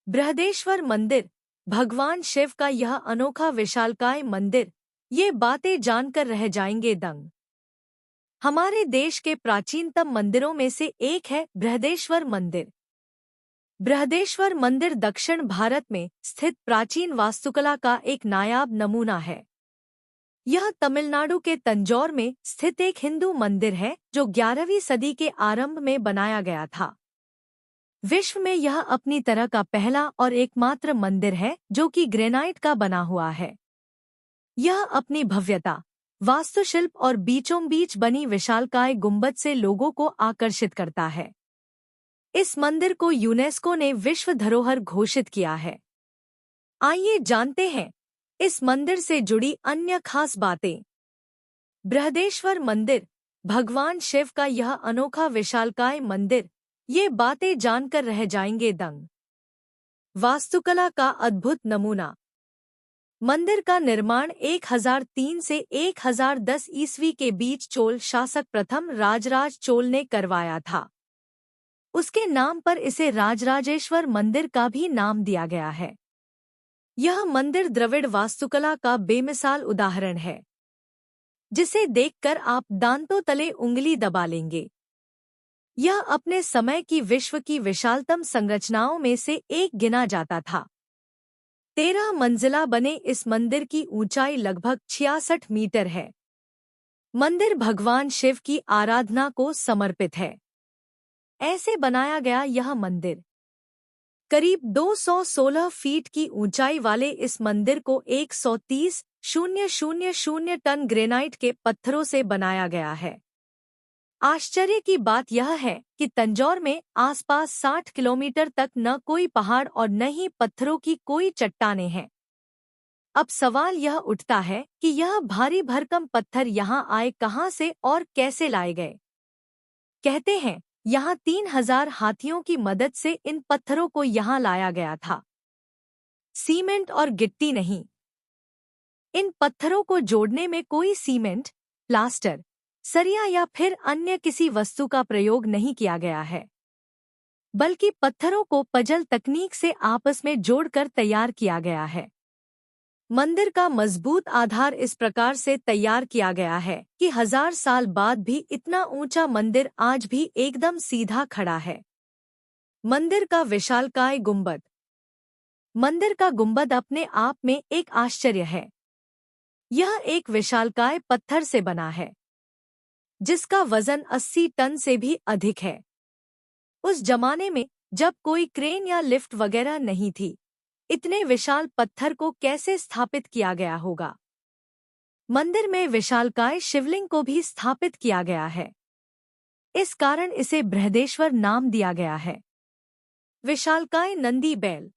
बृहदेश्वर मंदिर, भगवान शिव का यह अनोखा विशालकाय मंदिर, ये बातें जानकर रह जाएंगे दंग। हमारे देश के प्राचीनतम मंदिरों में से एक है बृहदेश्वर मंदिर। बृहदेश्वर मंदिर दक्षिण भारत में स्थित प्राचीन वास्तुकला का एक नायाब नमूना है। यह तमिलनाडु के तंजौर में स्थित एक हिंदू मंदिर है जो 11वीं सदी के आरंभ में बनाया गया था। विश्व में यह अपनी तरह का पहला और एकमात्र मंदिर है जो कि ग्रेनाइट का बना हुआ है। यह अपनी भव्यता, वास्तुशिल्प और बीचों बीच बनी विशालकाय गुंबद से लोगों को आकर्षित करता है। इस मंदिर को यूनेस्को ने विश्व धरोहर घोषित किया है। आइए जानते हैं इस मंदिर से जुड़ी अन्य खास बातें। बृहदेश्वर मंदिर, भगवान शिव का यह अनोखा विशालकाय मंदिर, ये बातें जानकर रह जाएंगे दंग। वास्तुकला का अद्भुत नमूना। मंदिर का निर्माण 1003 से 1010 ईस्वी के बीच चोल शासक प्रथम राजराज चोल ने करवाया था। उसके नाम पर इसे राजराजेश्वर मंदिर का भी नाम दिया गया है। यह मंदिर द्रविड़ वास्तुकला का बेमिसाल उदाहरण है, जिसे देखकर आप दांतों तले उंगली दबा लेंगे। यह अपने समय की विश्व की विशालतम संरचनाओं में से एक गिना जाता था। 13 मंजिला बने इस मंदिर की ऊंचाई लगभग 66 मीटर है। मंदिर भगवान शिव की आराधना को समर्पित है। ऐसे बनाया गया यह मंदिर करीब 216 फीट की ऊंचाई वाले इस मंदिर को 130,000 टन ग्रेनाइट के पत्थरों से बनाया गया है। आश्चर्य की बात यह है कि तंजौर में आसपास 60 किलोमीटर तक न कोई पहाड़ और न ही पत्थरों की कोई चट्टानें हैं। अब सवाल यह उठता है कि यह भारी भरकम पत्थर यहाँ आए कहाँ से और कैसे लाए गए। कहते हैं यहाँ 3000 हाथियों की मदद से इन पत्थरों को यहाँ लाया गया था। सीमेंट और गिट्टी नहीं। इन पत्थरों को जोड़ने में कोई सीमेंट, प्लास्टर, सरिया या फिर अन्य किसी वस्तु का प्रयोग नहीं किया गया है, बल्कि पत्थरों को पजल तकनीक से आपस में जोड़कर तैयार किया गया है। मंदिर का मजबूत आधार इस प्रकार से तैयार किया गया है कि 1000 साल बाद भी इतना ऊंचा मंदिर आज भी एकदम सीधा खड़ा है। मंदिर का विशालकाय गुंबद। मंदिर का गुंबद अपने आप में एक आश्चर्य है। यह एक विशालकाय पत्थर से बना है, जिसका वजन 80 टन से भी अधिक है। उस जमाने में जब कोई क्रेन या लिफ्ट वगैरह नहीं थी, इतने विशाल पत्थर को कैसे स्थापित किया गया होगा। मंदिर में विशालकाय शिवलिंग को भी स्थापित किया गया है। इस कारण इसे बृहदेश्वर नाम दिया गया है। विशालकाय नंदी बैल।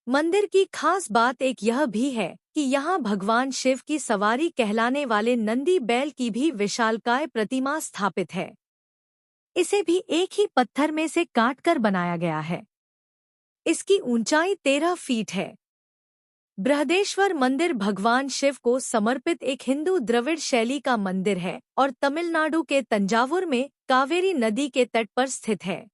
मंदिर की खास बात एक यह भी है कि यहाँ भगवान शिव की सवारी कहलाने वाले नंदी बैल की भी विशालकाय प्रतिमा स्थापित है। इसे भी एक ही पत्थर में से काटकर बनाया गया है। इसकी ऊंचाई 13 फीट है। बृहदेश्वर मंदिर भगवान शिव को समर्पित एक हिंदू द्रविड़ शैली का मंदिर है और तमिलनाडु के तंजावुर में कावेरी नदी के तट पर स्थित है।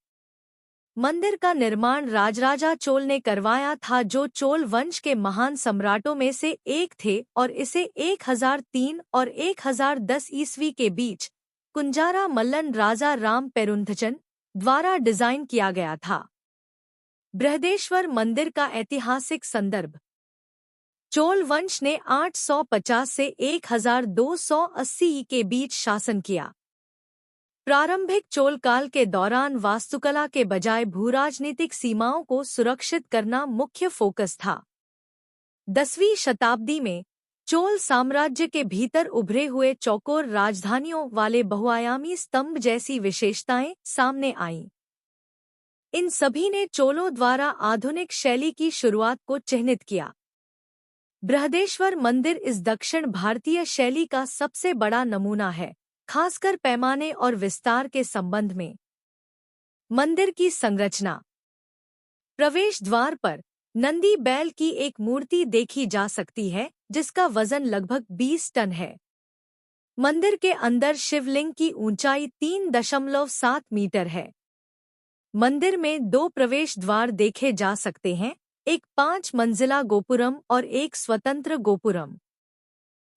मंदिर का निर्माण राजराजा चोल ने करवाया था, जो चोल वंश के महान सम्राटों में से एक थे, और इसे 1003 और 1010 ईस्वी के बीच कुंजारा मल्लन राजा राम पेरुंथचन द्वारा डिजाइन किया गया था। बृहदेश्वर मंदिर का ऐतिहासिक संदर्भ। चोल वंश ने 850 से 1280 के बीच शासन किया। प्रारंभिक चोल काल के दौरान वास्तुकला के बजाय भूराजनीतिक सीमाओं को सुरक्षित करना मुख्य फोकस था। 10वीं शताब्दी में चोल साम्राज्य के भीतर उभरे हुए चौकोर राजधानियों वाले बहुआयामी स्तंभ जैसी विशेषताएं सामने आईं। इन सभी ने चोलों द्वारा आधुनिक शैली की शुरुआत को चिह्नित किया। बृहदेश्वर मंदिर इस दक्षिण भारतीय शैली का सबसे बड़ा नमूना है, खासकर पैमाने और विस्तार के संबंध में। मंदिर की संरचना। प्रवेश द्वार पर नंदी बैल की एक मूर्ति देखी जा सकती है, जिसका वजन लगभग 20 टन है। मंदिर के अंदर शिवलिंग की ऊंचाई 3.7 मीटर है। मंदिर में 2 प्रवेश द्वार देखे जा सकते हैं, एक 5 मंजिला गोपुरम और एक स्वतंत्र गोपुरम।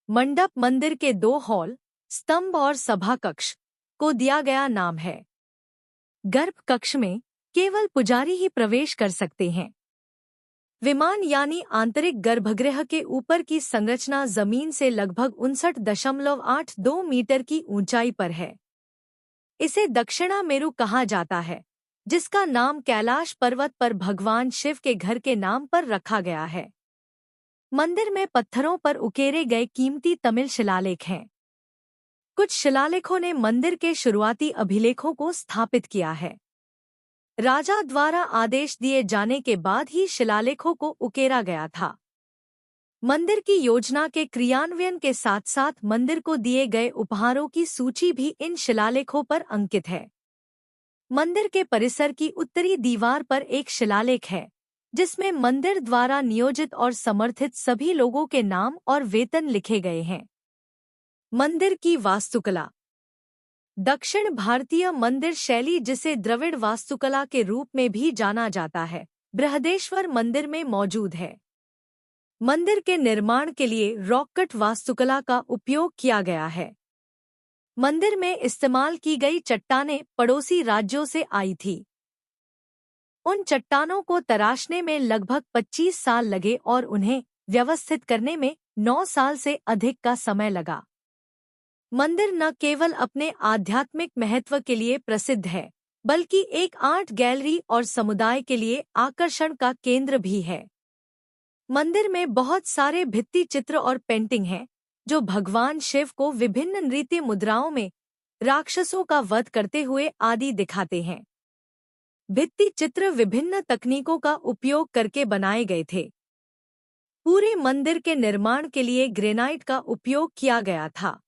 मंडप मंदिर के 2 हॉल, स्तंभ और सभा कक्ष को दिया गया नाम है। गर्भ कक्ष में केवल पुजारी ही प्रवेश कर सकते हैं। विमान यानी आंतरिक गर्भगृह के ऊपर की संरचना जमीन से लगभग 59.82 मीटर की ऊंचाई पर है। इसे दक्षिणा मेरु कहा जाता है, जिसका नाम कैलाश पर्वत पर भगवान शिव के घर के नाम पर रखा गया है। मंदिर में पत्थरों पर उकेरे गए कीमती तमिल शिलालेख हैं। कुछ शिलालेखों ने मंदिर के शुरुआती अभिलेखों को स्थापित किया है। राजा द्वारा आदेश दिए जाने के बाद ही शिलालेखों को उकेरा गया था। मंदिर की योजना के क्रियान्वयन के साथ साथ मंदिर को दिए गए उपहारों की सूची भी इन शिलालेखों पर अंकित है। मंदिर के परिसर की उत्तरी दीवार पर एक शिलालेख है, जिसमें मंदिर द्वारा नियोजित और समर्थित सभी लोगों के नाम और वेतन लिखे गए हैं। मंदिर की वास्तुकला। दक्षिण भारतीय मंदिर शैली, जिसे द्रविड़ वास्तुकला के रूप में भी जाना जाता है, बृहदेश्वर मंदिर में मौजूद है। मंदिर के निर्माण के लिए रॉक कट वास्तुकला का उपयोग किया गया है। मंदिर में इस्तेमाल की गई चट्टानें पड़ोसी राज्यों से आई थी। उन चट्टानों को तराशने में लगभग 25 साल लगे और उन्हें व्यवस्थित करने में 9 साल से अधिक का समय लगा। मंदिर न केवल अपने आध्यात्मिक महत्व के लिए प्रसिद्ध है, बल्कि एक आर्ट गैलरी और समुदाय के लिए आकर्षण का केंद्र भी है। मंदिर में बहुत सारे भित्ति चित्र और पेंटिंग हैं, जो भगवान शिव को विभिन्न नृत्य मुद्राओं में राक्षसों का वध करते हुए आदि दिखाते हैं। भित्ति चित्र विभिन्न तकनीकों का उपयोग करके बनाए गए थे। पूरे मंदिर के निर्माण के लिए ग्रेनाइट का उपयोग किया गया था।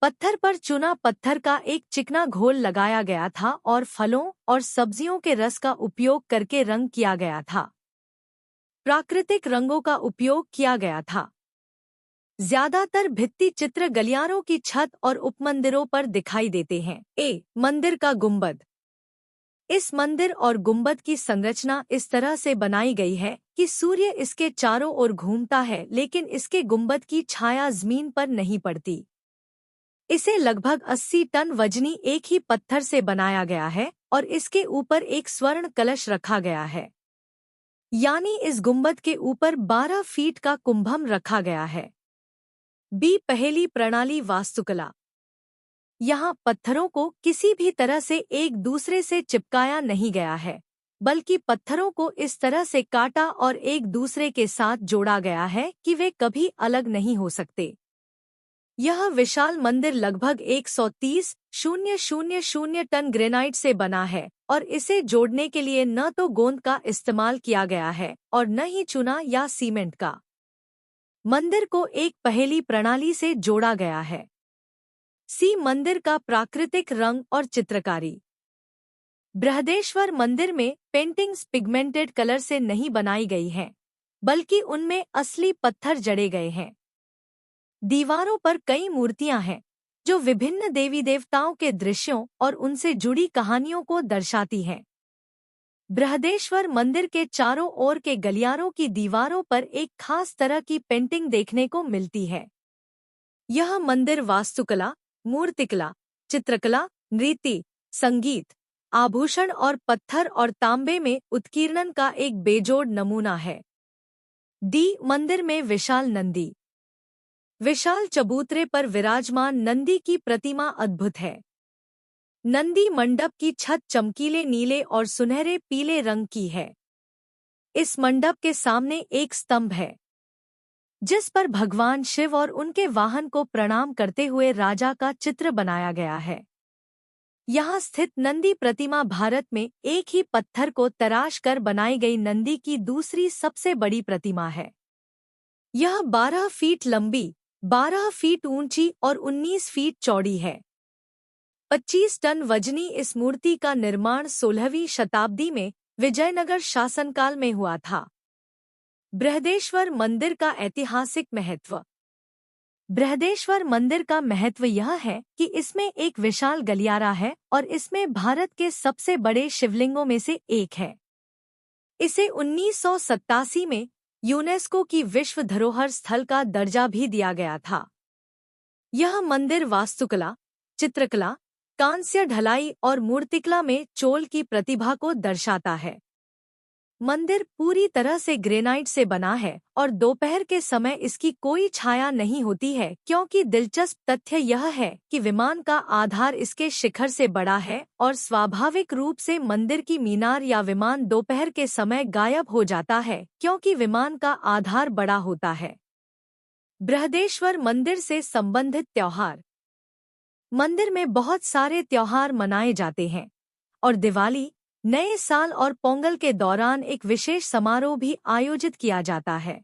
पत्थर पर चूना पत्थर का एक चिकना घोल लगाया गया था और फलों और सब्जियों के रस का उपयोग करके रंग किया गया था। प्राकृतिक रंगों का उपयोग किया गया था। ज्यादातर भित्ति चित्र गलियारों की छत और उपमंदिरों पर दिखाई देते हैं। मंदिर का गुंबद। इस मंदिर और गुंबद की संरचना इस तरह से बनाई गई है कि सूर्य इसके चारों ओर घूमता है, लेकिन इसके गुंबद की छाया जमीन पर नहीं पड़ती। इसे लगभग 80 टन वजनी एक ही पत्थर से बनाया गया है और इसके ऊपर एक स्वर्ण कलश रखा गया है, यानी इस गुंबद के ऊपर 12 फीट का कुंभम रखा गया है। पहली प्रणाली वास्तुकला। यहाँ पत्थरों को किसी भी तरह से एक दूसरे से चिपकाया नहीं गया है, बल्कि पत्थरों को इस तरह से काटा और एक दूसरे के साथ जोड़ा गया है कि वे कभी अलग नहीं हो सकते। यह विशाल मंदिर लगभग 130,000 टन ग्रेनाइट से बना है और इसे जोड़ने के लिए न तो गोंद का इस्तेमाल किया गया है और न ही चूना या सीमेंट का। मंदिर को एक पहेली प्रणाली से जोड़ा गया है। मंदिर का प्राकृतिक रंग और चित्रकारी। बृहदेश्वर मंदिर में पेंटिंग्स पिगमेंटेड कलर से नहीं बनाई गई हैं, बल्कि उनमें असली पत्थर जड़े गए हैं। दीवारों पर कई मूर्तियां हैं, जो विभिन्न देवी देवताओं के दृश्यों और उनसे जुड़ी कहानियों को दर्शाती हैं। बृहदेश्वर मंदिर के चारों ओर के गलियारों की दीवारों पर एक खास तरह की पेंटिंग देखने को मिलती है। यह मंदिर वास्तुकला, मूर्तिकला, चित्रकला, नृत्य, संगीत, आभूषण और पत्थर और तांबे में उत्कीर्णन का एक बेजोड़ नमूना है। मंदिर में विशाल नंदी। विशाल चबूतरे पर विराजमान नंदी की प्रतिमा अद्भुत है। नंदी मंडप की छत चमकीले नीले और सुनहरे पीले रंग की है। इस मंडप के सामने एक स्तंभ है, जिस पर भगवान शिव और उनके वाहन को प्रणाम करते हुए राजा का चित्र बनाया गया है। यहाँ स्थित नंदी प्रतिमा भारत में एक ही पत्थर को तराश कर बनाई गई नंदी की दूसरी सबसे बड़ी प्रतिमा है। यह 12 फीट लंबी, 12 फीट ऊंची और 19 फीट चौड़ी है। 25 टन वजनी इस मूर्ति का निर्माण 16वीं शताब्दी में विजयनगर शासनकाल में हुआ था। बृहदेश्वर मंदिर का ऐतिहासिक महत्व। बृहदेश्वर मंदिर का महत्व यह है कि इसमें एक विशाल गलियारा है और इसमें भारत के सबसे बड़े शिवलिंगों में से एक है। इसे 1987 में यूनेस्को की विश्व धरोहर स्थल का दर्जा भी दिया गया था। यह मंदिर वास्तुकला, चित्रकला, कांस्य ढलाई और मूर्तिकला में चोल की प्रतिभा को दर्शाता है। मंदिर पूरी तरह से ग्रेनाइट से बना है और दोपहर के समय इसकी कोई छाया नहीं होती है, क्योंकि दिलचस्प तथ्य यह है कि विमान का आधार इसके शिखर से बड़ा है और स्वाभाविक रूप से मंदिर की मीनार या विमान दोपहर के समय गायब हो जाता है, क्योंकि विमान का आधार बड़ा होता है। बृहदेश्वर मंदिर से संबंधित त्योहार। मंदिर में बहुत सारे त्योहार मनाए जाते हैं और दिवाली, नए साल और पोंगल के दौरान एक विशेष समारोह भी आयोजित किया जाता है।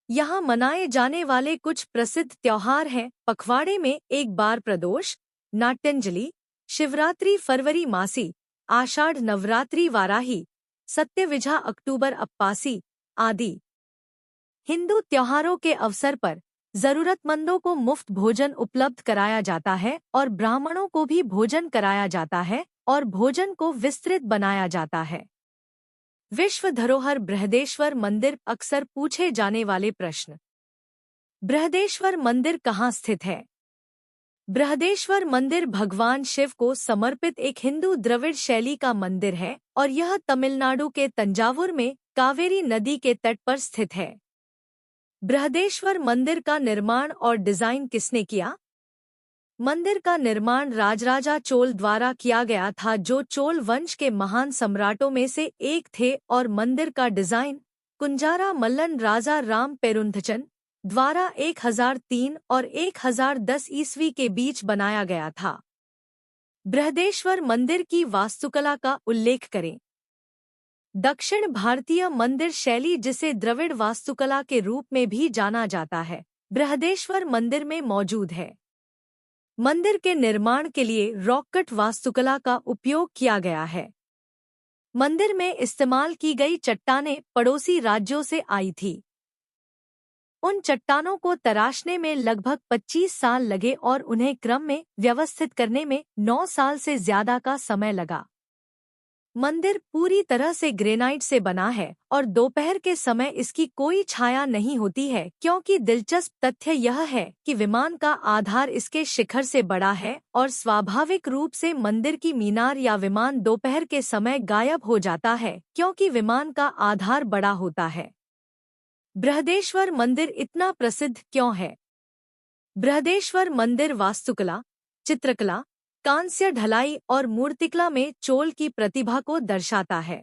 यहाँ मनाए जाने वाले कुछ प्रसिद्ध त्योहार हैं: पखवाड़े में एक बार प्रदोष, नाट्यांजलि, शिवरात्रि फरवरी मासी, आषाढ़ नवरात्रि वाराही, सत्यविझा अक्टूबर अप्पासी आदि। हिंदू त्योहारों के अवसर पर जरूरतमंदों को मुफ्त भोजन उपलब्ध कराया जाता है और ब्राह्मणों को भी भोजन कराया जाता है और भोजन को विस्तृत बनाया जाता है। विश्व धरोहर बृहदेश्वर मंदिर। अक्सर पूछे जाने वाले प्रश्न। बृहदेश्वर मंदिर कहाँ स्थित है? बृहदेश्वर मंदिर भगवान शिव को समर्पित एक हिंदू द्रविड़ शैली का मंदिर है और यह तमिलनाडु के तंजावुर में कावेरी नदी के तट पर स्थित है। बृहदेश्वर मंदिर का निर्माण और डिजाइन किसने किया? मंदिर का निर्माण राजराजा चोल द्वारा किया गया था, जो चोल वंश के महान सम्राटों में से एक थे, और मंदिर का डिजाइन कुंजारा मल्लन राजा राम पेरुंथचन द्वारा 1003 और 1010 ईस्वी के बीच बनाया गया था। बृहदेश्वर मंदिर की वास्तुकला का उल्लेख करें। दक्षिण भारतीय मंदिर शैली, जिसे द्रविड़ वास्तुकला के रूप में भी जाना जाता है, बृहदेश्वर मंदिर में मौजूद है। मंदिर के निर्माण के लिए रॉककट वास्तुकला का उपयोग किया गया है। मंदिर में इस्तेमाल की गई चट्टानें पड़ोसी राज्यों से आई थी। उन चट्टानों को तराशने में लगभग 25 साल लगे और उन्हें क्रम में व्यवस्थित करने में 9 साल से ज्यादा का समय लगा। मंदिर पूरी तरह से ग्रेनाइट से बना है और दोपहर के समय इसकी कोई छाया नहीं होती है, क्योंकि दिलचस्प तथ्य यह है कि विमान का आधार इसके शिखर से बड़ा है और स्वाभाविक रूप से मंदिर की मीनार या विमान दोपहर के समय गायब हो जाता है, क्योंकि विमान का आधार बड़ा होता है। बृहदेश्वर मंदिर इतना प्रसिद्ध क्यों है? बृहदेश्वर मंदिर वास्तुकला, चित्रकला, कांस्य ढलाई और मूर्तिकला में चोल की प्रतिभा को दर्शाता है।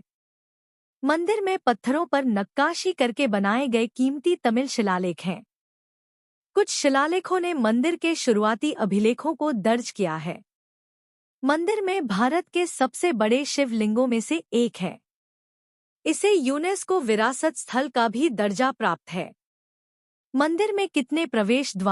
मंदिर में पत्थरों पर नक्काशी करके बनाए गए कीमती तमिल शिलालेख हैं। कुछ शिलालेखों ने मंदिर के शुरुआती अभिलेखों को दर्ज किया है। मंदिर में भारत के सबसे बड़े शिवलिंगों में से एक है। इसे यूनेस्को विरासत स्थल का भी दर्जा प्राप्त है। मंदिर में कितने प्रवेश द्वार